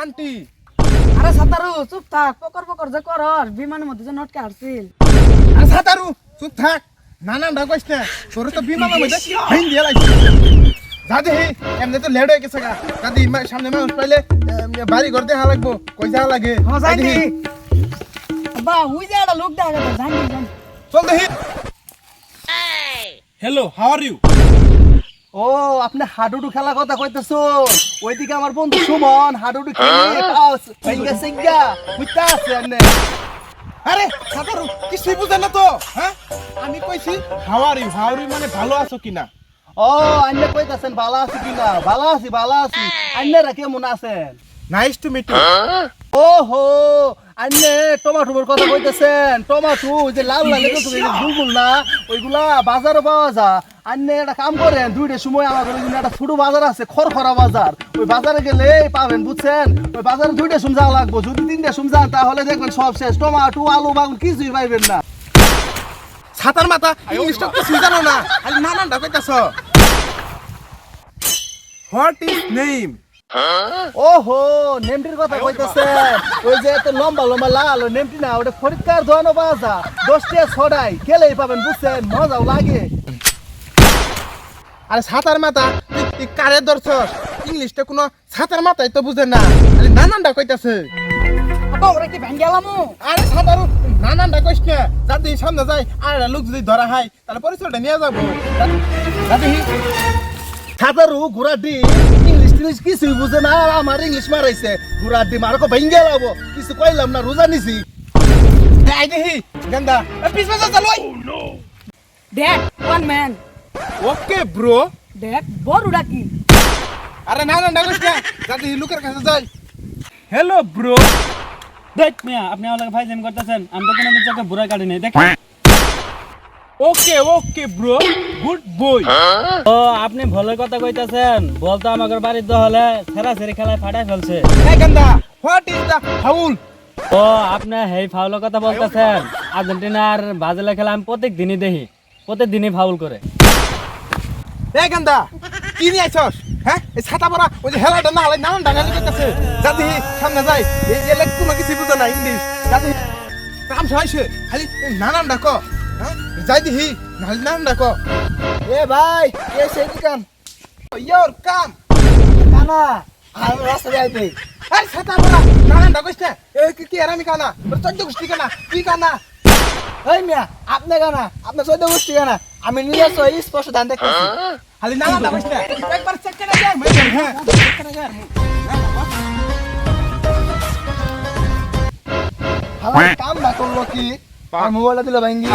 Aunty. আরে সাতারু চুপ থাক, পকর পকর যে করস বিমানের মধ্যে যে নটকে হারছিল। আরে সাতারু চুপ থাক, নানান ডাক কইছ না, তোর তো বিমানের মধ্যে হাইন দিয়া লাগছে। দাদি এমনি তো লেট হয়ে গেছে গা, দাদি সামনে মানুষ পাইলে বাড়ি ঘর দেখা লাগবো, কই যাওয়া লাগে। হ্যাঁ জানি বা হুই যে একটা লোক দেখা গেছে, জানি জানি। চল দেখি। Hello, how are you? ও আপনি হাডুডু খেলা কথা কইতেছো? ওইদিকে আমার বন্ধু সুমন হাডুডু খেলে পাস ভেঙ্গা সিঙ্গা বুঝতে আছে আপনি? আরে সাতারু কিছুই বুঝেন না তো, হ্যাঁ? আমি কইছি how are you, how are you মানে ভালো আছো কিনা। ও আন্নে কইতাছেন ভালো আছি কিনা? ভালো আছি আন্নেরা কেমন আছেন? Nice to meet you. ওহো আন্নে টমাটোর কথা কইতেছেন? টমাটো যে লাল লাল তুমি বুলবুল না ওইগুলা বাজারে পাওয়া যায়। আন্নে একটা কাম করেন, দুইটার সময় আমার ঘরে একটা ছোট বাজার আছে, খড়খড়া বাজার, ওই বাজারে গেলে পাবেন বুঝছেন। ওই বাজারে দুইটার সময় যাওয়া লাগবো, যদি তিনটার সময় যান তাহলে দেখবেন সব শেষ, টমাটো আলু বাগুন কিছুই পাইবেন না। ছাতার মাথা ইংলিশটা কিছুই জানো না, খালি নানান ডাক কইতাছ। What is name? ওহো নেমটির কথা কইতেছেন? ওই যে এত লম্বা লম্বা লাল ওই নেমটি না, ওটা ফরিদকার দোয়ানো বাজা 10টা ছড়াই গেলেই পাবেন বুঝছেন, মজাও লাগে। আরে ছাতার মাথা তুই কারে ধরছস? ইংলিশটা কোনো ছাতার মাথায় তো বুঝে না, খালি নানান ডাক কইতাছে। আব্বা ওরা কি ভেঙ্গে গেলামু? আরে ছাতারু নানান ডাক কইছ না, যাতে সামনে যাই আর লোক যদি ধরা হয় তাহলে পরিচয়টা নিয়ে যাবো। যাতে ছাতারু ঘোড়ার ডিম ইংলিশ টিংলিশ কিছুই বুঝে না, আর আমার ইংলিশ মারাইছে। ঘোড়ার ডিম আর ভেঙ্গে লাবো, কিছু কইলাম না, রোজা নিছি। আই দেখি গন্দা পিছ পাশে চালো। দেখ ওয়ান ম্যান, ওকে ব্রো। দেখ বড়ুটা কি? আরে নানান ডাক কইছ না, যাতে লোকের কাছে যাই। Hello bro. দেখ মিয়া আপনি আমার ভাই জেম করতেছেন, আমি তো কোনো চোখে বুড়া কাটি নাই দেখেন। ওকে ওকে ব্রো, গুড বয়। ও আপনি ভলের কথা কইতাছেন, বলতো আমাদের বাড়ির হলে ছেড়া ছেড়ি খেলায় ফাটাই ফেলছে। এই Ganda what is the foul? ও আপনি হেই ফাউলের কথা বলতেছেন? আর্জেন্টিনার ব্রাজিলের খেলা আমি প্রত্যেক দিনই দেখি, প্রত্যেক দিনই ফাউল করে। এই গন্দা কি নিয়ে আইছস? হ্যাঁ এই ছাতা পরা ওই যে হেলাটা না হলে নানান ডাঙ্গালি করতেছে, যাতে সামনে যাই এই এলে কোনো কিছু বুঝে না ইংলিশ, যাতে কাম সহাইছে খালি নানান ডাকো। হ্যাঁ যাই দিহি নাহলে নানান ডাকো। এ ভাই কে সেই দোকান ইয়োর কাম কানা আর রাস্তা যাইতে। আরে ছাতা পরা নানান ডাকইছ না, এই কি আর আমি কানা তোর 14 গোষ্ঠী কানা, কি কানা? এই মিয়া আপনি কানা, আপনি 14 গোষ্ঠী কানা, আমি নিজে স্পষ্ট ধান দেখতেছি। খালি নানান ডাকইছ না, একবার চেক করে যাই। হ্যাঁ চেক করে যাই। আমার কাম না করলো কি, আর মোবাইলটা দিল ভাঙ্গি।